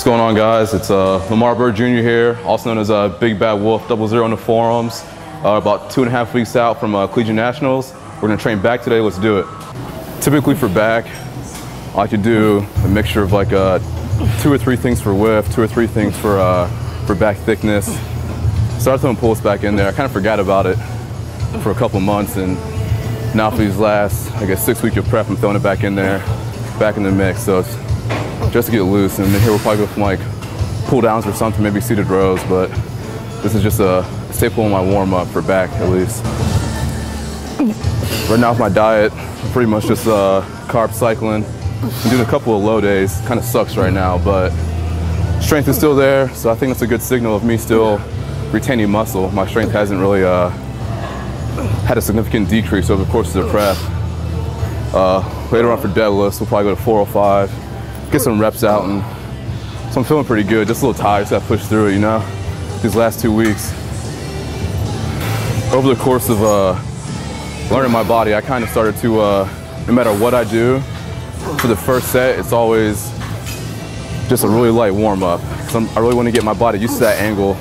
What's going on, guys? It's Lamar Byrd Jr. here, also known as Big Bad Wolf 00 on the forums. About 2.5 weeks out from Collegiate Nationals. We're gonna train back today. Let's do it. Typically for back, I like to do a mixture of like 2 or 3 things for width, 2 or 3 things for back thickness. Started throwing pulls back in there. I kind of forgot about it for a couple months, and now for these last, I guess, 6 weeks of prep, I'm throwing it back in there, back in the mix. So it's just to get loose, and then here we'll probably go from like pull downs or something, maybe seated rows, but this is just a staple in my warm up for back at least. Right now with my diet, I'm pretty much just carb cycling. I'm doing a couple of low days, kind of sucks right now, but strength is still there, so I think that's a good signal of me still retaining muscle. My strength hasn't really had a significant decrease over the course of the prep. Later on for deadlifts, we'll probably go to 405. Get some reps out, and so I'm feeling pretty good. Just a little tired, just gotta push through it, you know? These last 2 weeks. Over the course of learning my body, I kind of started to, no matter what I do, for the first set, it's always just a really light warm up. I really want to get my body used to that angle.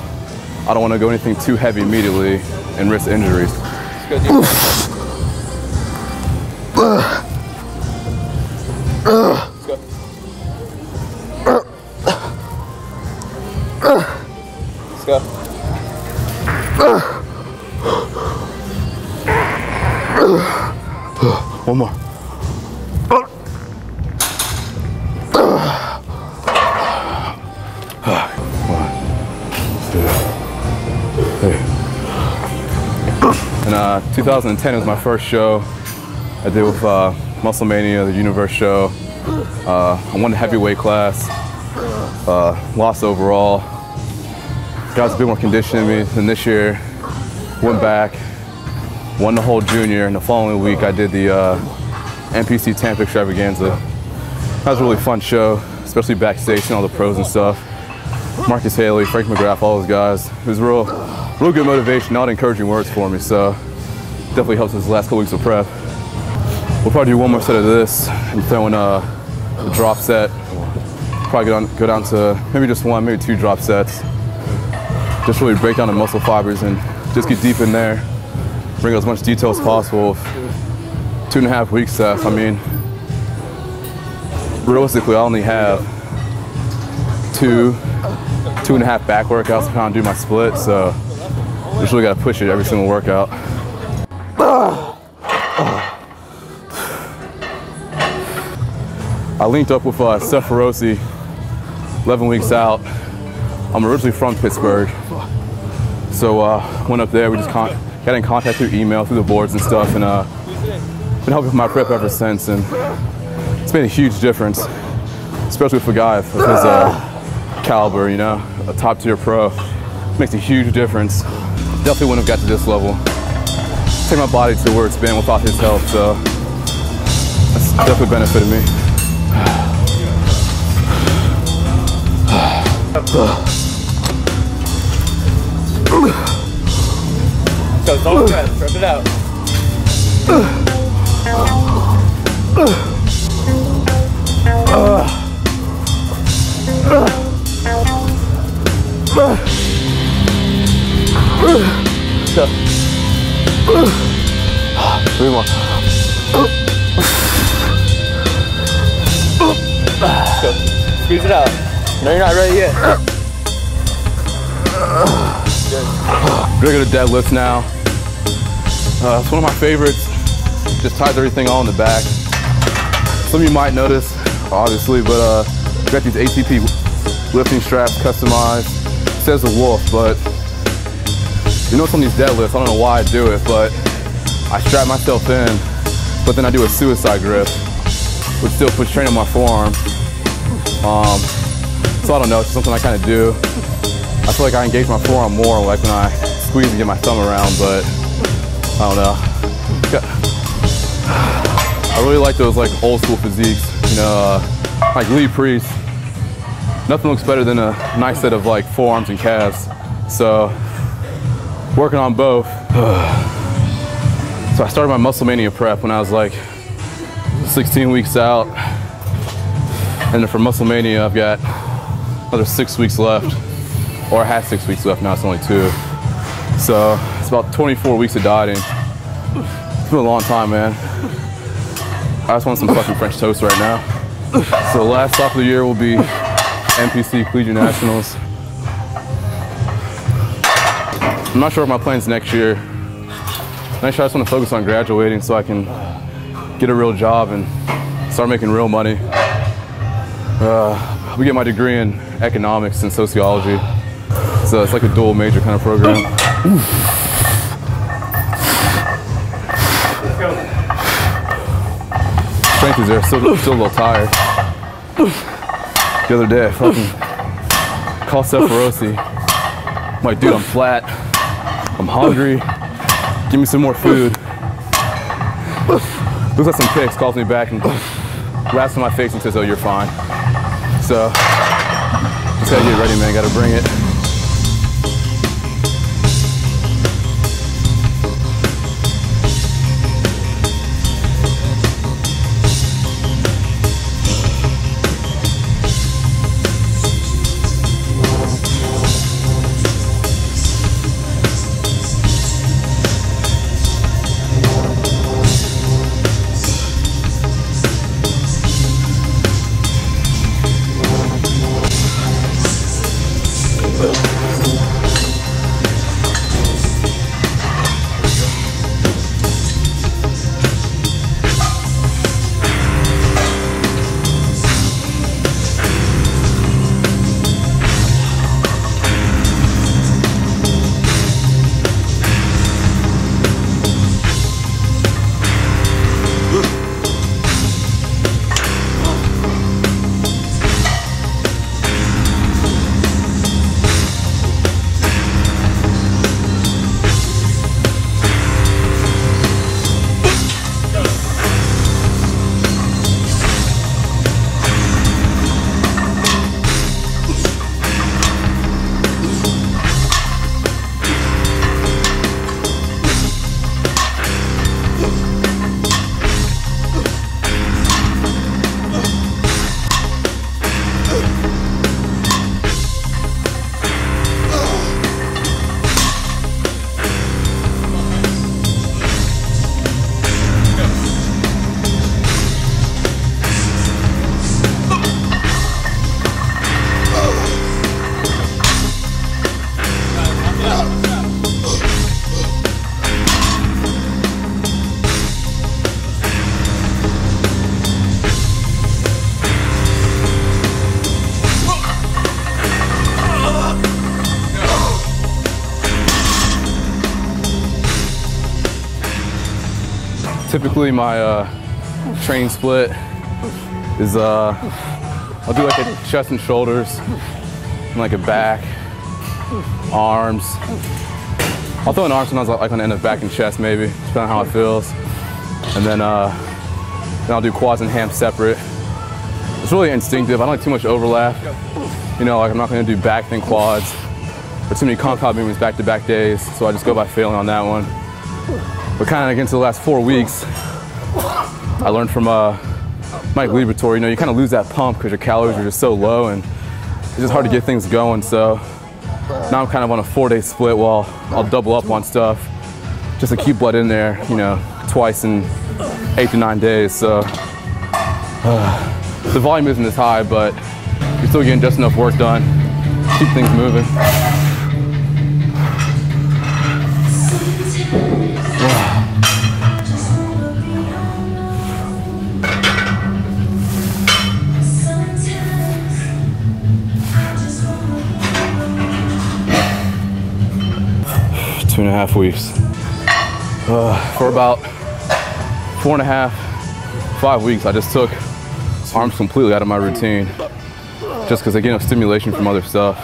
I don't want to go anything too heavy immediately and risk injuries. Let's go. One more. And 2010 was my first show I did with Muscle Mania, the Universe show. I won the heavyweight class, lost overall. Guys a bit more conditioned than me than this year. Went back, won the whole junior, and the following week I did the NPC Tampa Extravaganza. That was a really fun show, especially backstage and all the pros and stuff. Marcus Haley, Frank McGrath, all those guys. It was real good motivation, not encouraging words for me, so definitely helps us the last couple weeks of prep. We'll probably do one more set of this and throw in a drop set. Probably go down to maybe just 1, maybe 2 drop sets. Just really break down the muscle fibers and just get deep in there. Bring as much detail as possible. 2.5 weeks left. I mean, realistically, I only have 2.5 back workouts to kind of do my split, so just really got to push it every single workout. I linked up with Seth Ferosi 11 weeks out. I'm originally from Pittsburgh, so went up there. We just got in contact through email, through the boards and stuff, and been helping with my prep ever since. And it's made a huge difference, especially for a guy of his caliber, you know, a top-tier pro. Makes a huge difference. Definitely wouldn't have got to this level. Take my body to where it's been without his help, so that's definitely benefited me. So don't stress, rip it out. Go. 3 more. Go. Squeeze it out. No, you're not ready yet. We're gonna go to deadlifts now. It's one of my favorites. Just ties everything all in the back. Some of you might notice, obviously, but we got these ATP lifting straps customized. It says the Wolf, but you know, some of these deadlifts, I don't know why I do it, but I strap myself in, but then I do a suicide grip, which still puts strain on my forearm. So I don't know, it's just something I kind of do. I feel like I engage my forearm more like when I squeeze and get my thumb around, but I don't know. I really like those like old school physiques, you know, like Lee Priest. Nothing looks better than a nice set of like forearms and calves. So working on both. So I started my Muscle Mania prep when I was like 16 weeks out. And then for Muscle Mania, I've got another 6 weeks left, or I had 6 weeks left, now it's only 2. So it's about 24 weeks of dieting. It's been a long time, man. I just want some fucking French toast right now. So the last stop of the year will be NPC Collegiate Nationals. I'm not sure what my plans next year. Next year I just want to focus on graduating so I can get a real job and start making real money. We get my degree in economics and sociology. So it's like a dual major kind of program. Strength is there, still a little tired. The other day I fucking called Sephirosi. I'm like, dude, I'm flat. I'm hungry. Give me some more food. Looks at some pics, calls me back and laughs in my face and says, oh, you're fine. So, just gotta get ready, man, gotta bring it. Typically my training split is I'll do like a chest and shoulders, and like a back, arms. I'll throw an arm sometimes like on the end of back and chest maybe, depending on how it feels. And then I'll do quads and hams separate. It's really instinctive. I don't like too much overlap. You know, like I'm not gonna do back then quads or too many compound movements back-to-back days, so I just go by failing on that one. But kind of into the last 4 weeks, I learned from Mike Liberatore, you know, you kind of lose that pump because your calories are just so low and it's just hard to get things going. So now I'm kind of on a 4-day split while I'll double up on stuff just to keep blood in there, you know, twice in 8 to 9 days. So the volume isn't as high, but you're still getting just enough work done. Keep things moving. 2.5 weeks. For about 4.5, 5 weeks, I just took arms completely out of my routine, just because I get no stimulation from other stuff.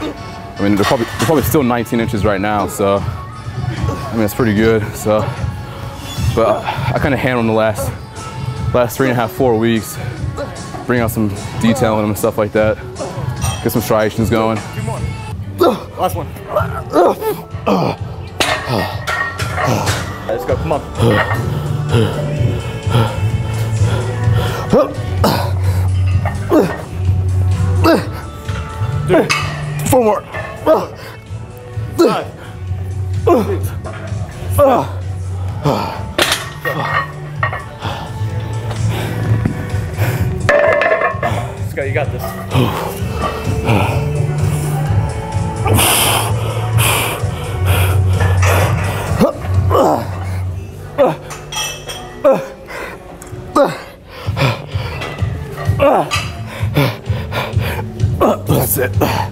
I mean, they're probably still 19 inches right now, so I mean it's pretty good. So, but I kind of handled them the last 3.5, 4 weeks, bring out some detail in them and stuff like that, get some striations going. Last one. Let's go, come on. 4 more. 5, 6, 7. Scott, you got this. That's it. Ah,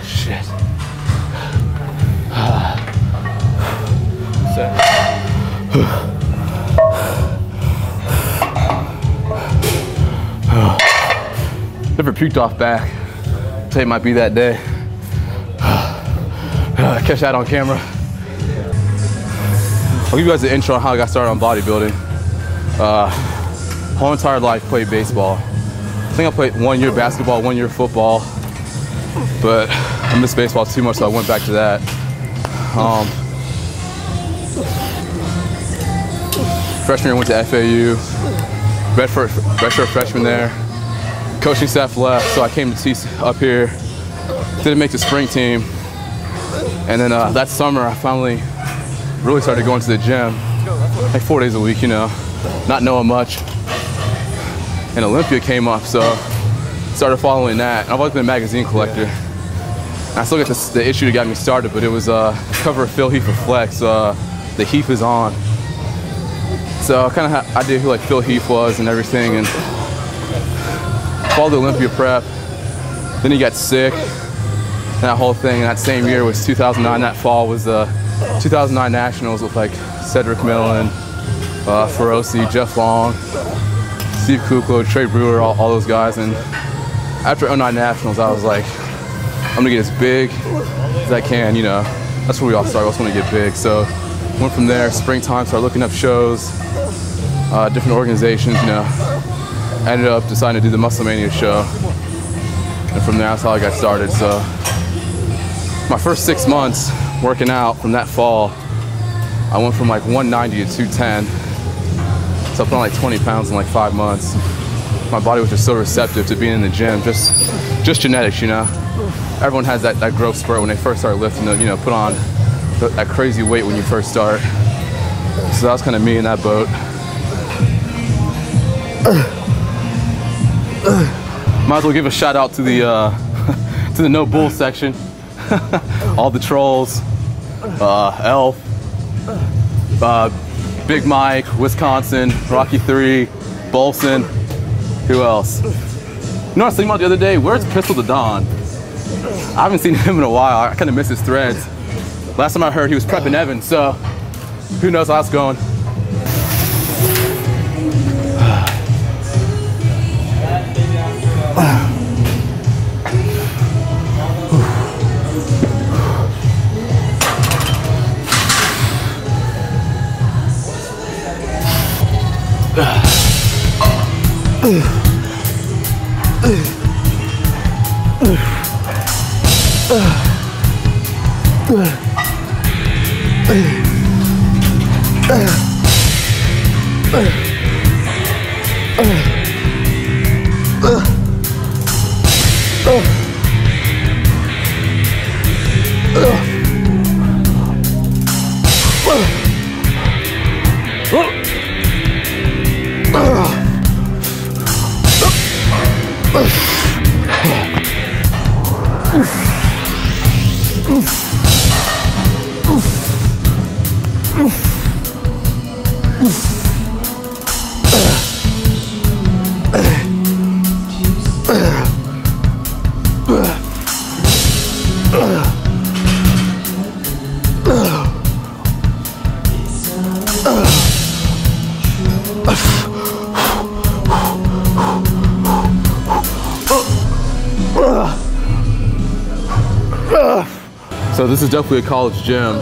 shit. Never puked off back. Say it might be that day. Catch that on camera. I'll give you guys an intro on how I got started on bodybuilding. Whole entire life played baseball. I think I played 1 year basketball, 1 year football, but I missed baseball too much, so I went back to that. Freshman year, went to FAU, redshirt freshman there. Coaching staff left, so I came to teach up here. Didn't make the spring team, and then that summer I finally really started going to the gym, like 4 days a week, you know, not knowing much. And Olympia came up, so started following that. I've always been a magazine collector. And I still get the issue that got me started, but it was cover of Phil Heath of Flex, The Heath is On. So I kind of had an idea who like Phil Heath was and everything, and followed the Olympia prep. Then he got sick, and that whole thing. And that same year was 2009. That fall was the 2009 Nationals with like Cedric Millen, Feroci, Jeff Long, Steve Kuklo, Trey Brewer, all those guys. And after 09 Nationals, I was like, I'm gonna get as big as I can, you know. That's where we all started. I just want to get big. So went from there. Springtime, started looking up shows, different organizations, you know. Ended up deciding to do the Muscle Mania show. And from there, that's how I got started. So my first 6 months working out from that fall, I went from like 190 to 210. So I put on like 20 pounds in like 5 months. My body was just so receptive to being in the gym, just genetics, you know. Everyone has that growth spurt when they first start lifting, you know, put on that crazy weight when you first start. So that was kind of me in that boat. Might as well give a shout out to the to the No Bull section. All the trolls, Elf, Big Mike, Wisconsin, Rocky 3, Bolson. Who else? You know what I was thinking about the other day? Where's Pistol to Dawn? I haven't seen him in a while. I kind of miss his threads. Last time I heard he was prepping Evan, so who knows how it's going. So this is definitely a college gym.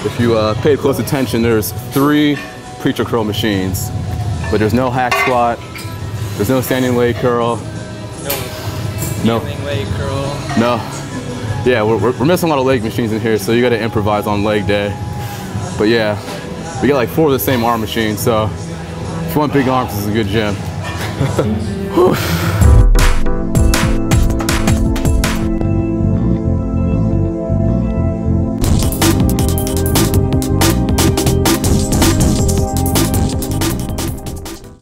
If you pay close attention, there's 3 preacher curl machines, but there's no hack squat, there's no standing leg curl. No. Standing leg curl. No. Yeah, we're missing a lot of leg machines in here, so you gotta improvise on leg day. But yeah, we got like 4 of the same arm machines, so if you want big arms, this is a good gym.